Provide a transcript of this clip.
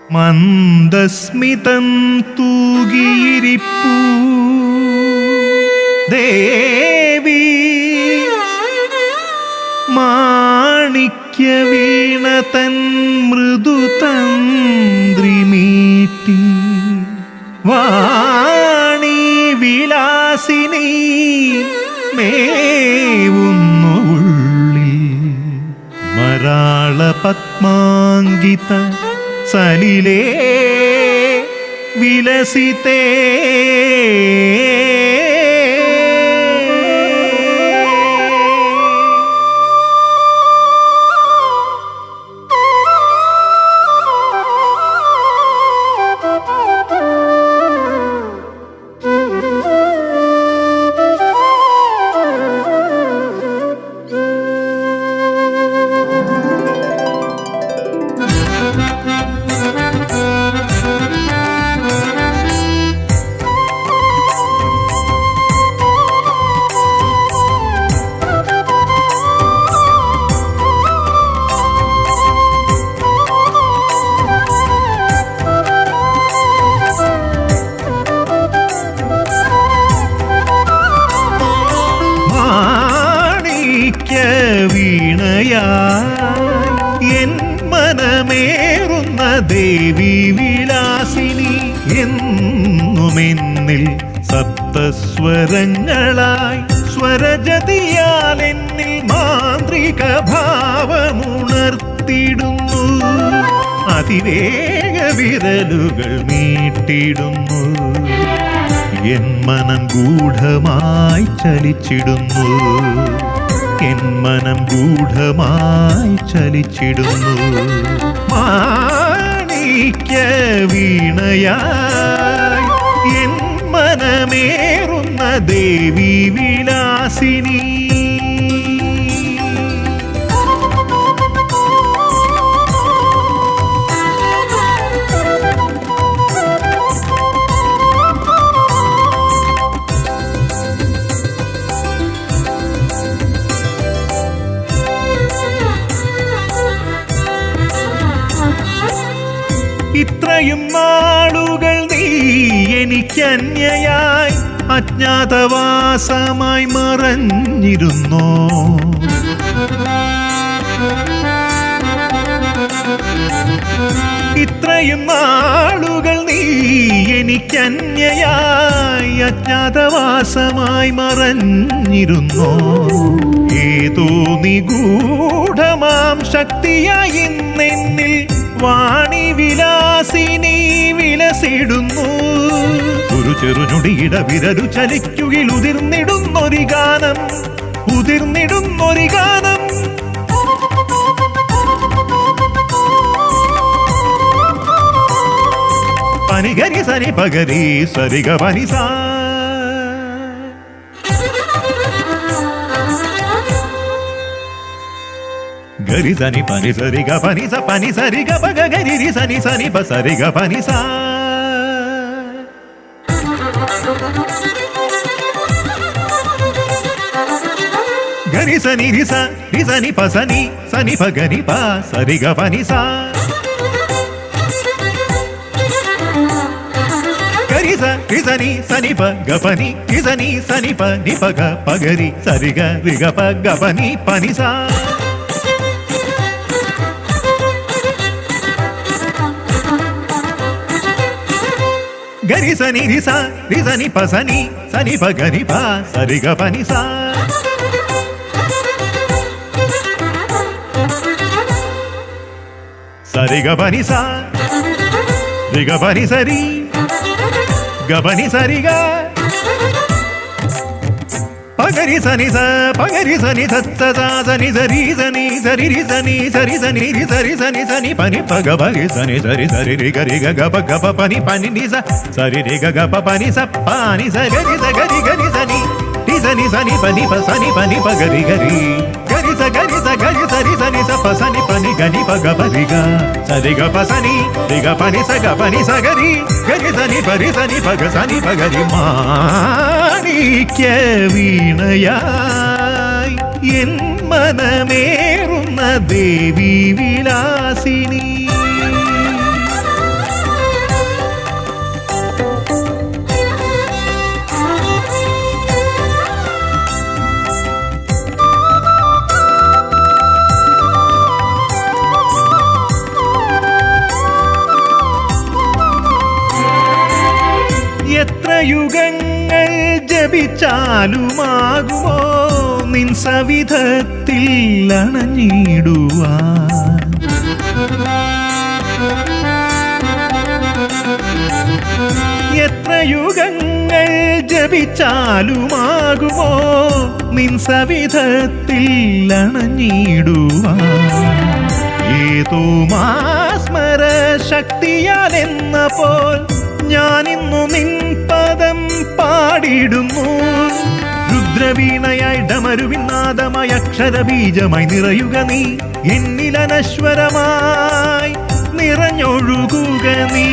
മന്ദസ്മിതം തൂകിയിരിപ്പൂ ദേവി മാണിക്യ വീണ തൻ മൃദുതന്ത്രിമീട്ടി വാണി വിലാസിനി മേവുന്നു ഉള്ളിൽ മരാള പത്മാങ്കിത സലിലേ വിലസിതേ എൻ മനമേറുന്ന ദേവി വിലാസിനി എന്നുമെന്നിൽ സപ്തസ്വരങ്ങളായി സ്വരജതിയാൽ എന്നിൽ മാന്ത്രിക ഭാവമുണർത്തിടുന്നു അതിവേഗ വിരലുകൾ നീട്ടിടുന്നു എൻ മനം ഗൂഢമായി ചലിച്ചിടുന്നു എൻ മനം ഗൂഢമായി ചലിച്ചിടുന്നു മാണിക്യ വീണയായി എൻ മനമേറുന്ന ദേവി വിലാസിനി ഇത്രയും നാളുകൾ നീ എനിക്കന്യയായി അജ്ഞാതവാസമായി മറഞ്ഞിരുന്നോ ഇത്രയും നാളുകൾ നീ എനിക്കന്യയായി അജ്ഞാതവാസമായി മറഞ്ഞിരുന്നോ ഏതോ നിഗൂഢമാം ശക്തിയായി ഇന്നെന്നിൽ വാണി വിലാസിനി വിലസിടുന്നു ഒരു ചെറുഞൊടിയിട വിരലു ചലിക്കുകിൽ ഉതിർന്നിടുന്നൊരു ഗാനം ഉതിർന്നിടുന്നൊരു ഗാനം പനിഗരി സനി പഗരി സരിഗ പനിസ ഗരി സനി പനി സരിഗ പനിസ പനി സരിഗ പഗ ഗരി സനി സനി പ സരിഗ പനിസ ഗരി സനി രി സനി പ സനി സനി പ ഗരി പ സരിഗ പനിസ ഗരി സനി സനി പ ഗ പനി രി സനി സനി പ നി പ ഗ പ ഗരി സരിഗ രി ഗ പ ഗ പനി പനിസ గరి సని రి సని ప సని సని ప గరి ప సరి గ పని సా సరి గ పని సా రి గ పని సరి గ పని సరి గ పగరి సని స పగరి సని సత్త సా సని సరి సని సరి రి సని సరి సని రి సరి సని సని పని పగ పగరి సని సరి సరి రి గరి గ గ ప పని పని ని స సరి రి గ గ ప పని స పాని స గరి గరి సని రి సని సని పని ప సని పని పగరి గరి గరి సరి సని స ప సని పని గని ప గ పరి గ సరి గ ప సని రి గ పని స గ పని స గరి గరి సని పరి సని పగ సని పగరి മാണിക്യ വീണയായി എൻ മനമേറുന്ന ദേവി വിലാസിനി ജപിച്ചാലുമാകുമോ നിൻ സവിധത്തിൽ അണഞ്ഞിടുവാൻ. എത്ര യുഗങ്ങൾ ജപിച്ചാലുമാകുമോ നിൻ സവിധത്തിൽ അണഞ്ഞിടുവാൻ. ഏതോ മാസ്മര ശക്തിയാൽ എന്ന പോൽ ഞാനിന്നു നിൻ പദം പാടിടുന്നു. രുദ്രവീണയായി ഡമരുവിനാദമായി അക്ഷരബീജമായി നിറയുക നീ എന്നിലനശ്വരമായി നിറഞ്ഞൊഴുകുക നീ.